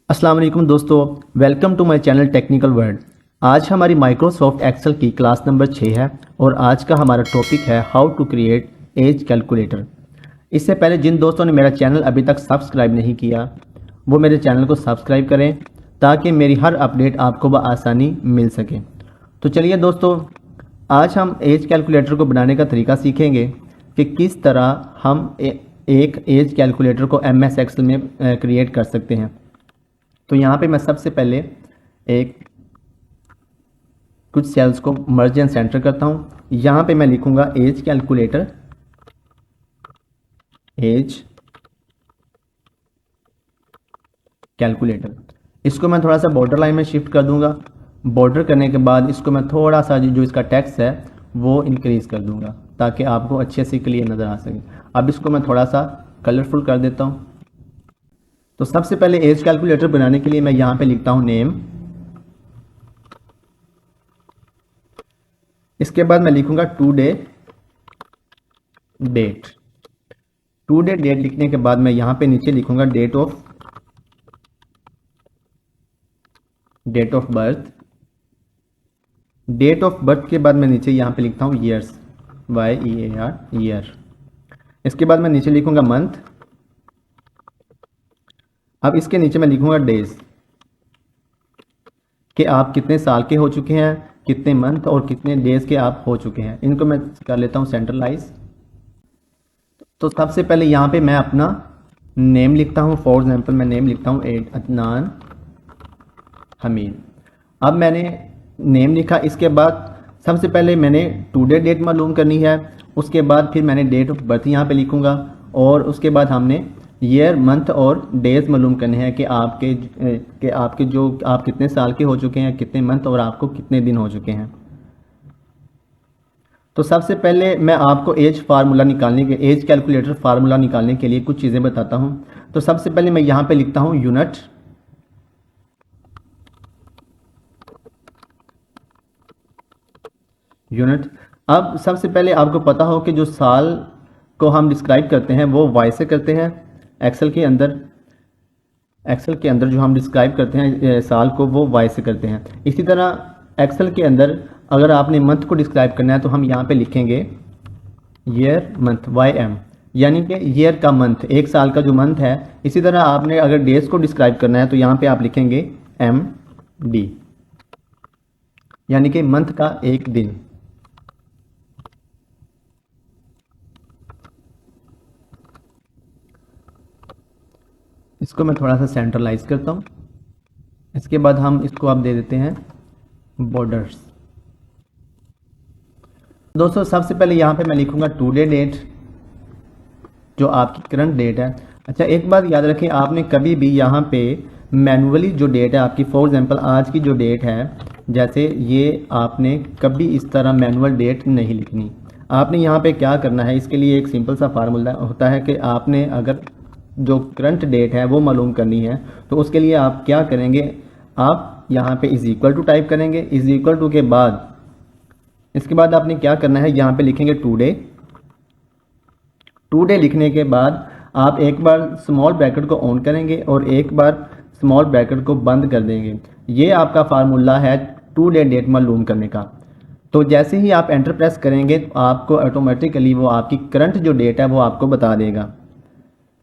अस्सलाम वालेकुम दोस्तों, welcome to my channel technical world. आज हमारी माइक्रोसॉफ्ट एक्सेल की क्लास नंबर 6 है और आज का हमारा टॉपिक है how to create age calculator. इससे पहले जिन दोस्तों ने मेरा चैनल अभी तक सब्सक्राइब नहीं किया वो मेरे चैनल को सब्सक्राइब करें ताकि मेरी हर अपडेट आपको बआसानी मिल सके। तो चलिए दोस्तों, आज हम एज कैलकुलेटर को बनाने का तरीका सीखेंगे कि किस तरह हम एक एज कैलकुलेटर को MS एक्सेल में क्रिएट कर सकते हैं। तो यहाँ पे मैं सबसे पहले कुछ सेल्स को मर्ज एंड सेंटर करता हूँ। यहाँ पे मैं लिखूँगा एज कैलकुलेटर, इसको मैं थोड़ा सा बॉर्डर लाइन में शिफ्ट कर दूंगा। बॉर्डर करने के बाद इसको मैं थोड़ा सा जो इसका टेक्स्ट है वो इंक्रीज कर दूंगा ताकि आपको अच्छे से क्लियर नज़र आ सके। अब इसको मैं थोड़ा सा कलरफुल कर देता हूँ। तो सबसे पहले एज कैलकुलेटर बनाने के लिए मैं यहाँ पे लिखता हूँ नेम, इसके बाद मैं लिखूंगा टुडे डेट। टुडे डेट लिखने के बाद मैं यहाँ पे नीचे लिखूंगा date of birth. Date of birth के बाद मैं नीचे यहाँ पे लिखता हूँ ईयर्स, YEAR ईयर। इसके बाद मैं नीचे लिखूंगा मंथ। अब इसके नीचे मैं लिखूंगा डेज कि आप कितने साल के हो चुके हैं, कितने मंथ और कितने डेज के आप हो चुके हैं। इनको मैं कर लेता हूं सेंट्रलाइज। तो सबसे पहले यहाँ पे मैं अपना नेम लिखता हूं। फॉर एग्जांपल मैं नेम लिखता हूं अदनान हमीद। अब मैंने नेम लिखा, इसके बाद सबसे पहले मैंने टुडे डेट मालूम करनी है, उसके बाद फिर मैंने डेट ऑफ बर्थ यहाँ पे लिखूंगा और उसके बाद हमने ईयर, मंथ और डेज मालूम करने हैं कि आपके जो आप कितने साल के हो चुके हैं, कितने मंथ और आपको कितने दिन हो चुके हैं। तो सबसे पहले मैं आपको एज कैलकुलेटर फार्मूला निकालने के लिए कुछ चीज़ें बताता हूं। तो सबसे पहले मैं यहाँ पे लिखता हूँ यूनिट। अब सबसे पहले आपको पता हो कि जो साल को हम डिस्क्राइब करते हैं वो वाई से करते हैं। एक्सेल के अंदर जो हम डिस्क्राइब करते हैं साल को वो वाई से करते हैं। इसी तरह एक्सेल के अंदर अगर आपने मंथ को डिस्क्राइब करना है तो हम यहाँ पे लिखेंगे ईयर मंथ YM, यानी कि ईयर का मंथ, एक साल का जो मंथ है। इसी तरह आपने अगर डेज को डिस्क्राइब करना है तो यहाँ पे आप लिखेंगे MD, यानी कि मंथ का एक दिन। इसको मैं थोड़ा सा सेंट्रलाइज करता हूँ। इसके बाद हम इसको आप दे देते हैं बॉर्डर्स। दोस्तों सबसे पहले यहाँ पे मैं लिखूंगा टुडे डेट, जो आपकी करंट डेट है। अच्छा, एक बात याद रखें, आपने कभी भी यहाँ पे मैनुअली जो डेट है आपकी, फॉर एग्जांपल आज की जो डेट है, जैसे ये आपने कभी इस तरह मैनुअल डेट नहीं लिखनी। आपने यहाँ पे क्या करना है, इसके लिए एक सिंपल सा फार्मूला होता है कि आपने अगर जो करंट डेट है वो मालूम करनी है तो उसके लिए आप क्या करेंगे, आप यहाँ पे इज इक्वल टू टाइप करेंगे। इज इक्वल टू के बाद इसके बाद आपने क्या करना है, यहाँ पे लिखेंगे टुडे लिखने के बाद आप एक बार स्मॉल ब्रैकेट को ऑन करेंगे और एक बार स्मॉल ब्रैकेट को बंद कर देंगे। ये आपका फार्मूला है टुडे डेट मालूम करने का। तो जैसे ही आप एंटर प्रेस करेंगे तो आपको ऑटोमेटिकली वो आपकी करंट जो डेट है वो आपको बता देगा।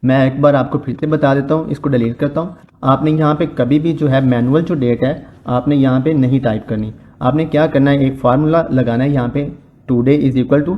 मैं एक बार आपको फिर से बता देता हूँ, इसको डिलीट करता हूँ। आपने यहाँ पे कभी भी जो है मैनुअल जो डेट है आपने यहाँ पे नहीं टाइप करनी। आपने क्या करना है, एक फार्मूला लगाना है यहाँ पे today is equal to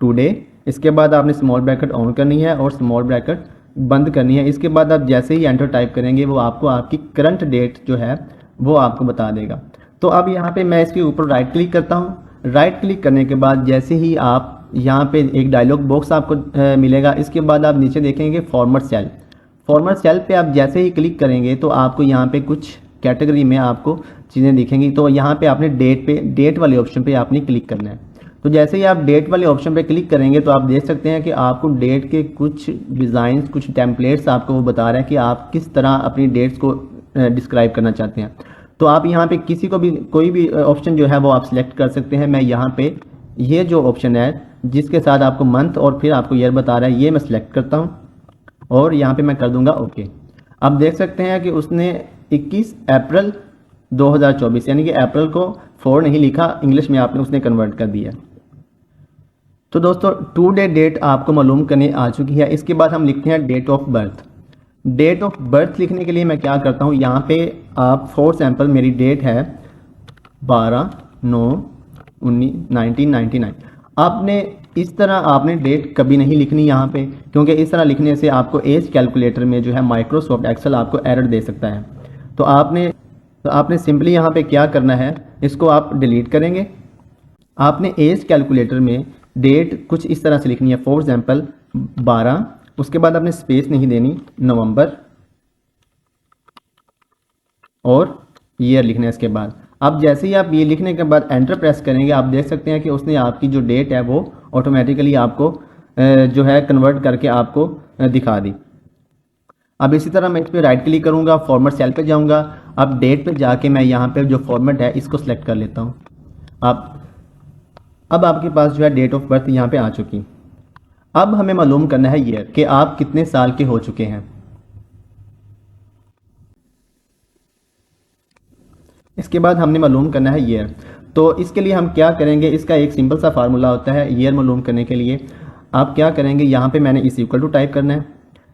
today. इसके बाद आपने स्मॉल ब्रैकेट ऑन करनी है और स्मॉल ब्रैकेट बंद करनी है। इसके बाद आप जैसे ही एंटर टाइप करेंगे वो आपको आपकी करंट डेट जो है वो आपको बता देगा। तो अब यहाँ पे मैं इसके ऊपर राइट क्लिक करता हूँ। राइट क्लिक करने के बाद जैसे ही आप यहाँ पे एक डायलॉग बॉक्स आपको मिलेगा। इसके बाद आप नीचे देखेंगे फॉर्मेट सेल पे आप जैसे ही क्लिक करेंगे तो आपको यहाँ पे कुछ कैटेगरी में आपको चीज़ें दिखेंगी। तो यहाँ पे आपने डेट वाले ऑप्शन पे आपने क्लिक करना है। तो जैसे ही आप डेट वाले ऑप्शन पे क्लिक करेंगे तो आप देख सकते हैं कि आपको डेट के कुछ डिज़ाइंस, कुछ टेम्पलेट्स आपको वो बता रहा है कि आप किस तरह अपनी डेट्स को डिस्क्राइब करना चाहते हैं। तो आप यहाँ पे कोई भी ऑप्शन जो है वो आप सिलेक्ट कर सकते हैं। मैं यहाँ पे ये जो ऑप्शन है जिसके साथ आपको मंथ और फिर आपको ईयर बता रहा है, ये मैं सिलेक्ट करता हूँ और यहाँ पे मैं कर दूंगा ओके। आप देख सकते हैं कि उसने 21 अप्रैल 2024, यानी कि अप्रैल को 4 नहीं लिखा, इंग्लिश में आपने उसने कन्वर्ट कर दिया। तो दोस्तों टू डे डेट आपको मालूम करनी आ चुकी है। इसके बाद हम लिखते हैं date of birth. Date of birth लिखने के लिए मैं क्या करता हूँ, यहाँ पे आप फॉर सैम्पल मेरी डेट है 12/9/1999। आपने इस तरह आपने डेट कभी नहीं लिखनी यहाँ पे, क्योंकि इस तरह लिखने से आपको एज कैलकुलेटर में जो है माइक्रोसॉफ्ट एक्सेल आपको एरर दे सकता है। तो आपने सिंपली यहाँ पे क्या करना है, इसको आप डिलीट करेंगे। आपने एज कैलकुलेटर में डेट कुछ इस तरह से लिखनी है, फॉर एग्जाम्पल 12, उसके बाद आपने स्पेस नहीं देनी, नवंबर और ईयर लिखना है इसके बाद। अब जैसे ही आप ये लिखने के बाद एंटर प्रेस करेंगे, आप देख सकते हैं कि उसने आपकी जो डेट है वो ऑटोमेटिकली आपको जो है कन्वर्ट करके आपको दिखा दी। अब इसी तरह मैं इस पर राइट क्लिक करूंगा, फॉर्मेट सेल पे जाऊंगा। अब डेट पे जाके मैं यहाँ पे जो फॉर्मेट है इसको सिलेक्ट कर लेता हूँ। अब आपके पास जो है डेट ऑफ बर्थ यहाँ पे आ चुकी। अब हमें मालूम करना है ईयर कि आप कितने साल के हो चुके हैं। इसके बाद हमने मालूम करना है ईयर। तो इसके लिए हम क्या करेंगे, इसका एक सिंपल सा फार्मूला होता है ईयर मालूम करने के लिए। आप क्या करेंगे, यहाँ पे मैंने इज इक्वल टू टाइप करना है।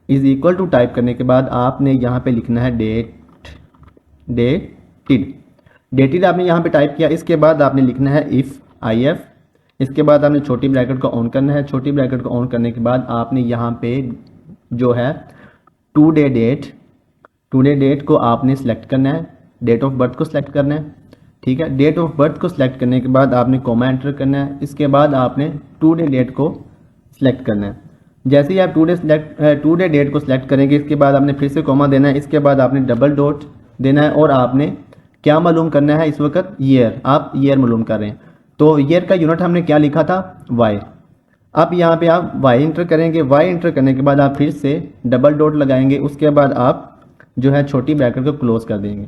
इज इक्वल टू टाइप करने के बाद आपने यहाँ पे लिखना है डेटेड आपने यहाँ पे टाइप किया। इसके बाद आपने लिखना है इफ़ IF। इसके बाद आपने छोटी ब्रैकेट को ऑन करना है। छोटी ब्रैकेट को ऑन करने के बाद आपने यहाँ पे जो है टू डे डेट को आपने सेलेक्ट करना है, डेट ऑफ बर्थ को सिलेक्ट करना है। ठीक है, डेट ऑफ बर्थ को सिलेक्ट करने के बाद आपने कोमा एंटर करना है। इसके बाद आपने टू डे डेट को सिलेक्ट करना है। जैसे ही आप टू डे डेट को सिलेक्ट करेंगे, इसके बाद आपने फिर से कोमा देना है। इसके बाद आपने डबल डॉट देना है और आपने क्या मालूम करना है, इस वक्त ईयर, आप ईयर मालूम कर रहे हैं। तो ईयर का यूनिट हमने क्या लिखा था, वाई। अब यहाँ पे आप वाई इंटर करेंगे। वाई इंटर करने के बाद आप फिर से डबल डॉट लगाएंगे। उसके बाद आप जो है छोटी ब्रैकेट को क्लोज कर देंगे।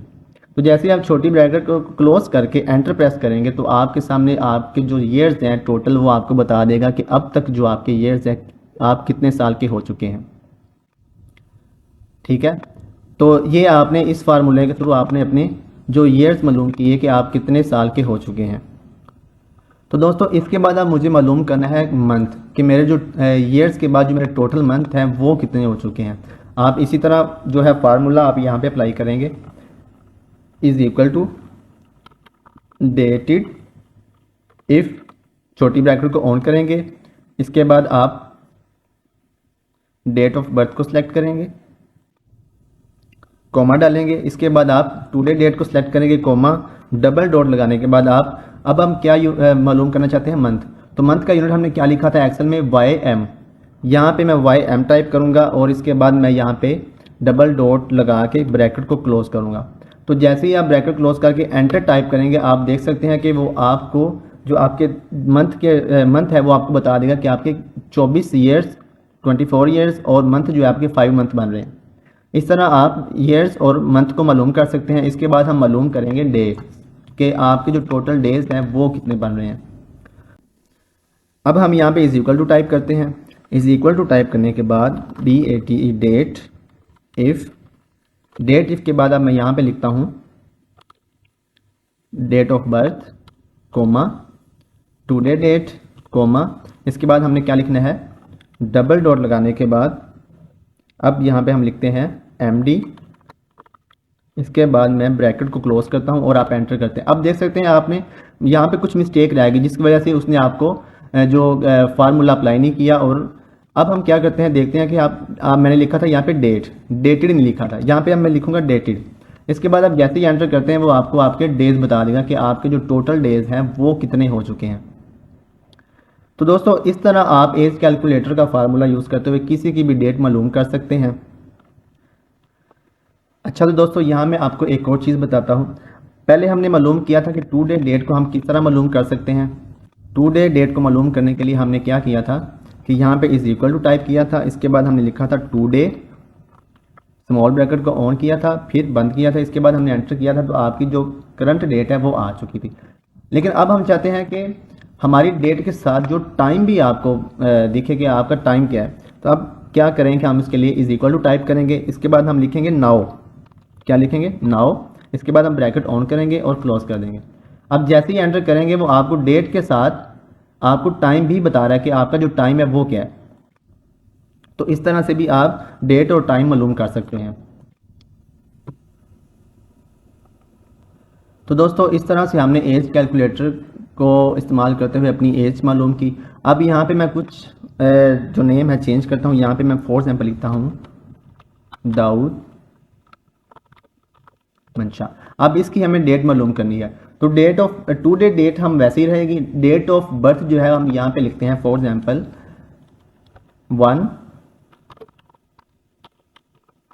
तो जैसे आप छोटी ब्रैकेट को क्लोज करके एंटर प्रेस करेंगे तो आपके सामने आपके जो ईयर्स हैं टोटल वो आपको बता देगा कि अब तक जो आपके ईयर्स हैं आप कितने साल के हो चुके हैं। ठीक है, तो ये आपने इस फार्मूले के थ्रू आपने अपने जो ईयर्स मालूम किए कि आप कितने साल के हो चुके हैं। तो दोस्तों इसके बाद आप मुझे मालूम करना है मंथ कि मेरे जो ईयर्स के बाद जो मेरे टोटल मंथ हैं वो कितने हो चुके हैं। आप इसी तरह जो है फार्मूला आप यहाँ पे अप्लाई करेंगे, is equal to dated if, छोटी ब्रैकेट को ऑन करेंगे। इसके बाद आप डेट ऑफ बर्थ को सिलेक्ट करेंगे, कोमा डालेंगे। इसके बाद आप टू डे डेट को सिलेक्ट करेंगे, कोमा, डबल डॉट लगाने के बाद आप अब हम क्या मालूम करना चाहते हैं, मंथ। तो मंथ का यूनिट हमने क्या लिखा था एक्सेल में, YM। यहाँ पे मैं YM टाइप करूँगा और इसके बाद मैं यहाँ पे डबल डॉट लगा के ब्रैकेट को क्लोज करूँगा। तो जैसे ही आप ब्रैकेट क्लोज करके एंटर टाइप करेंगे, आप देख सकते हैं कि वो आपको जो आपके मंथ है वो आपको बता देगा कि आपके 24 ईयर्स, 24 ईयर्स और मंथ जो है आपके 5 मंथ बन रहे हैं। इस तरह आप ईयर्स और मंथ को मालूम कर सकते हैं। इसके बाद हम मालूम करेंगे डे कि आपके जो टोटल डेज हैं वो कितने बन रहे हैं। अब हम यहाँ पे इज इक्वल टू टाइप करते हैं। इज इक्वल टू टाइप करने के बाद DATE डेट इफ के बाद अब मैं यहाँ पे लिखता हूँ date of birth, comma, today date, comma. इसके बाद हमने क्या लिखना है, डबल डॉट लगाने के बाद अब यहाँ पे हम लिखते हैं MD। इसके बाद मैं ब्रैकेट को क्लोज करता हूँ और आप एंटर करते हैं। अब देख सकते हैं आपने यहाँ पे कुछ मिस्टेक रहेगी जिसकी वजह से उसने आपको जो फार्मूला अप्लाई नहीं किया। और अब हम क्या करते हैं, देखते हैं कि आप मैंने लिखा था यहाँ पे डेटेड नहीं लिखा था, यहाँ पे अब मैं लिखूंगा डेटेड। इसके बाद आप जैसे ही एंटर करते हैं वो आपको आपके डेज बता देगा कि आपके जो टोटल डेज हैं वो कितने हो चुके हैं। तो दोस्तों इस तरह आप एज कैलकुलेटर का फार्मूला यूज़ करते हुए किसी की भी डेट मालूम कर सकते हैं। अच्छा तो दोस्तों यहाँ मैं आपको एक और चीज़ बताता हूँ। पहले हमने मालूम किया था कि टू डे डेट को हम किस तरह मालूम कर सकते हैं। टू डे डेट को मालूम करने के लिए हमने क्या किया था कि यहाँ पे इज इक्वल टू टाइप किया था। इसके बाद हमने लिखा था टू डे, स्मॉल ब्रैकेट को ऑन किया था, फिर बंद किया था। इसके बाद हमने एंटर किया था तो आपकी जो करंट डेट है वो आ चुकी थी। लेकिन अब हम चाहते हैं कि हमारी डेट के साथ जो टाइम भी आपको दिखे कि आपका टाइम क्या है। तो अब क्या करेंगे, हम इसके लिए इज इक्वल टू टाइप करेंगे। इसके बाद हम लिखेंगे नाउ। क्या लिखेंगे, नाउ। इसके बाद हम ब्रैकेट ऑन करेंगे और क्लोज कर देंगे। अब जैसे ही एंटर करेंगे वो आपको डेट के साथ आपको टाइम भी बता रहा है कि आपका जो टाइम है वो क्या है। तो इस तरह से भी आप डेट और टाइम मालूम कर सकते हैं। तो दोस्तों इस तरह से हमने एज कैलकुलेटर को इस्तेमाल करते हुए अपनी एज मालूम की। अब यहाँ पे मैं कुछ जो नेम है चेंज करता हूँ। यहाँ पे मैं फॉर एग्जाम्पल लिखता हूँ दाऊद मंशा। अब इसकी हमें डेट मालूम करनी है, तो date of today date हम वैसे ही रहेगी। डेट ऑफ बर्थ जो है हम यहाँ पे लिखते हैं फॉर एग्जाम्पल 1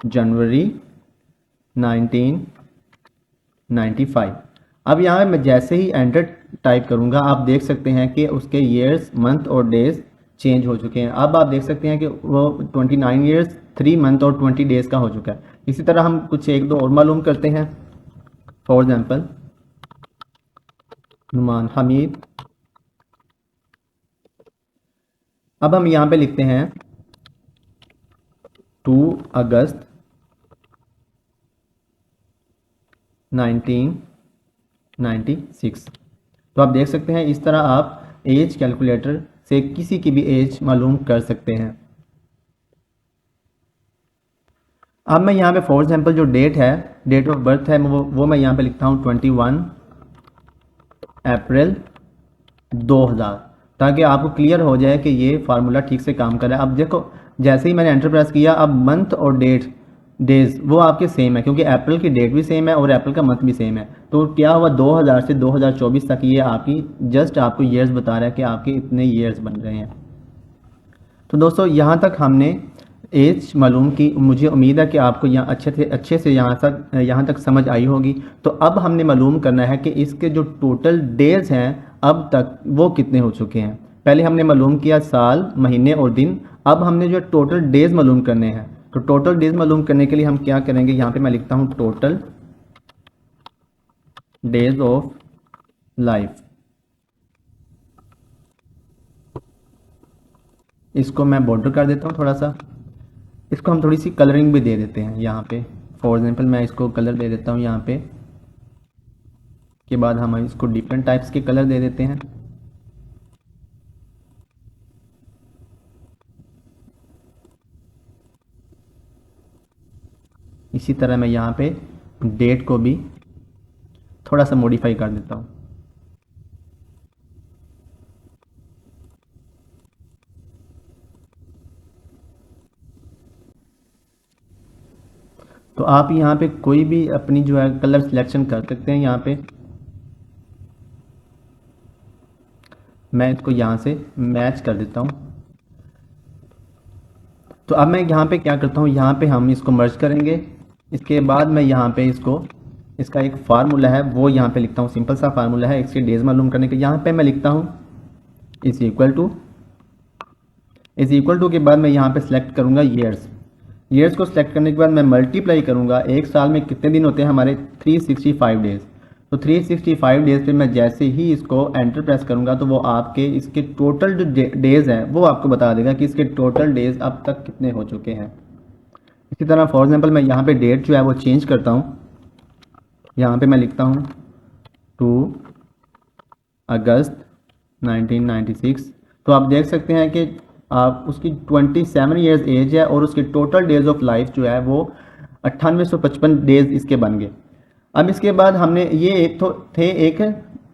जनवरी 1995। अब यहाँ पे मैं जैसे ही एंटर टाइप करूँगा आप देख सकते हैं कि उसके ईयर्स, मंथ और डेज चेंज हो चुके हैं। अब आप देख सकते हैं कि वो 29 ईयर्स 3 मंथ और 20 डेज का हो चुका है। इसी तरह हम कुछ एक दो और मालूम करते हैं। For example Numan Hamid. अब हम यहाँ पे लिखते हैं 2 अगस्त 1996। तो आप देख सकते हैं इस तरह आप एज कैलकुलेटर से किसी की भी एज मालूम कर सकते हैं। अब मैं यहाँ पे फॉर एग्जाम्पल जो डेट है, डेट ऑफ बर्थ है, वो मैं यहाँ पे लिखता हूँ 21 अप्रैल 2000, ताकि आपको क्लियर हो जाए कि ये फार्मूला ठीक से काम कर रहा है। अब देखो जैसे ही मैंने एंटर प्रेस किया अब मंथ और डेट डेज वो आपके सेम है, क्योंकि अप्रैल की डेट भी सेम है और अप्रैल का मंथ भी सेम है। तो क्या हुआ 2000 से 2024 तक ये आपकी जस्ट आपको ईयर्स बता रहा है कि आपके इतने ईयर्स बन रहे हैं। तो दोस्तों यहाँ तक हमने एज मालूम की। मुझे उम्मीद है कि आपको यहाँ अच्छे से यहाँ तक समझ आई होगी। तो अब हमने मालूम करना है कि इसके जो टोटल डेज हैं अब तक वो कितने हो चुके हैं। पहले हमने मालूम किया साल, महीने और दिन। अब हमने जो टोटल डेज मालूम करने हैं, तो टोटल डेज मालूम करने के लिए हम क्या करेंगे, यहाँ पे मैं लिखता हूँ टोटल डेज ऑफ लाइफ। इसको मैं बॉर्डर कर देता हूँ थोड़ा सा। इसको हम थोड़ी सी कलरिंग भी दे देते हैं यहाँ पे। फॉर एग्जाम्पल मैं इसको कलर दे देता हूँ यहाँ पे, के बाद हम इसको डिफरेंट टाइप्स के कलर दे देते हैं। इसी तरह मैं यहाँ पे डेट को भी थोड़ा सा मॉडिफाई कर देता हूँ। तो आप यहाँ पे कोई भी अपनी जो है कलर सिलेक्शन कर सकते हैं। यहाँ पे मैं इसको यहाँ से मैच कर देता हूँ। तो अब मैं यहाँ पे क्या करता हूँ, यहाँ पे हम इसको मर्ज करेंगे। इसके बाद मैं यहाँ पे इसका एक फार्मूला है वो यहाँ पे लिखता हूँ। सिंपल सा फार्मूला है इसके डेज मालूम करने के। यहाँ पे मैं लिखता हूँ इज इक्वल टू के बाद मैं यहाँ पे सिलेक्ट करूँगा ईयर्स को सिलेक्ट करने के बाद मैं मल्टीप्लाई करूँगा। एक साल में कितने दिन होते हैं हमारे, 365 डेज। तो 365 डेज पे मैं जैसे ही इसको एंटर प्रेस करूँगा तो वो आपके इसके टोटल जो डेज हैं वो आपको बता देगा कि इसके टोटल डेज अब तक कितने हो चुके हैं। इसी तरह फॉर एग्जांपल मैं यहाँ पे डेट जो है वो चेंज करता हूँ। यहाँ पे मैं लिखता हूँ 2 अगस्त 1996। तो आप देख सकते हैं कि आप उसकी 27 ईयर्स एज है और उसके टोटल डेज ऑफ लाइफ जो है वो 9855 डेज इसके बन गए। अब इसके बाद हमने ये एक तो थे एक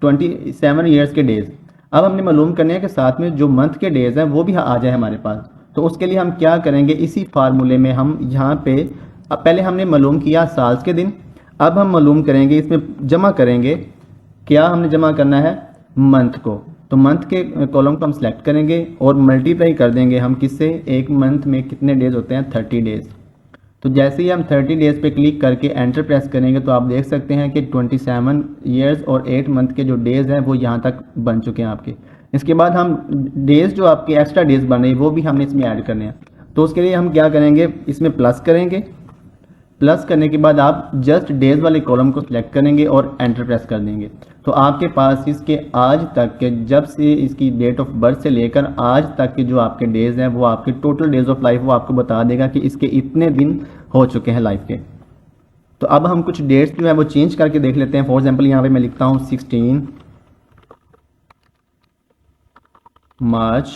27 ईयर्स के डेज। अब हमने मालूम करने हैं कि साथ में जो मंथ के डेज हैं वो भी आ जाए हमारे पास। तो उसके लिए हम क्या करेंगे, इसी फार्मूले में हम यहाँ पे पहले हमने मालूम किया साल के दिन। अब हम मालूम करेंगे इसमें जमा करेंगे, क्या हमने जमा करना है, मंथ को। तो मंथ के कॉलम को हम सेलेक्ट करेंगे और मल्टीप्लाई कर देंगे हम किससे, एक मंथ में कितने डेज होते हैं, 30 डेज। तो जैसे ही हम 30 डेज पे क्लिक करके एंटर प्रेस करेंगे तो आप देख सकते हैं कि 27 ईयर्स और 8 मंथ के जो डेज हैं वो यहाँ तक बन चुके हैं आपके। इसके बाद हम डेज जो आपके एक्स्ट्रा डेज बन रहे हैं वो भी हमने इसमें ऐड करने हैं। तो उसके लिए हम क्या करेंगे, इसमें प्लस करेंगे। प्लस करने के बाद आप जस्ट डेज वाले कॉलम को सिलेक्ट करेंगे और एंटर प्रेस कर देंगे। तो आपके पास इसके आज तक के, जब से इसकी डेट ऑफ बर्थ से लेकर आज तक के जो आपके डेज हैं वो आपके टोटल डेज ऑफ लाइफ वो आपको बता देगा कि इसके इतने दिन हो चुके हैं लाइफ के। तो तो अब हम कुछ डेट्स जो है वो चेंज करके देख लेते हैं। फॉर एग्जांपल यहाँ पे मैं लिखता हूँ 16 मार्च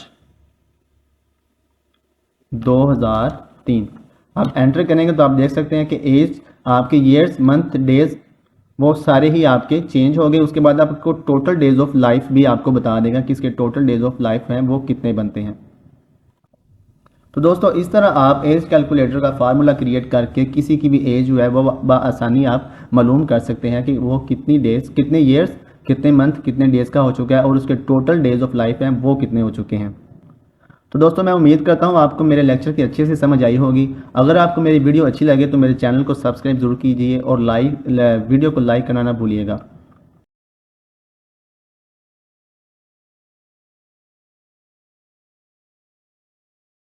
2003। आप एंटर करेंगे तो आप देख सकते हैं कि एज, आपके ईयर्स, मंथ, डेज वो सारे ही आपके चेंज हो गए। उसके बाद आपको टोटल डेज ऑफ लाइफ भी आपको बता देगा कि इसके टोटल डेज ऑफ लाइफ हैं वो कितने बनते हैं। तो दोस्तों इस तरह आप एज कैलकुलेटर का फार्मूला क्रिएट करके किसी की भी एज जो है वो बआसानी आप मालूम कर सकते हैं कि वो कितनी डेज, कितने ईयर्स, कितने मंथ, कितने डेज का हो चुका है और उसके टोटल डेज ऑफ लाइफ हैं वो कितने हो चुके हैं। तो दोस्तों मैं उम्मीद करता हूँ आपको मेरे लेक्चर की अच्छे से समझ आई होगी। अगर आपको मेरी वीडियो अच्छी लगे तो मेरे चैनल को सब्सक्राइब जरूर कीजिए और वीडियो को लाइक करना ना भूलिएगा।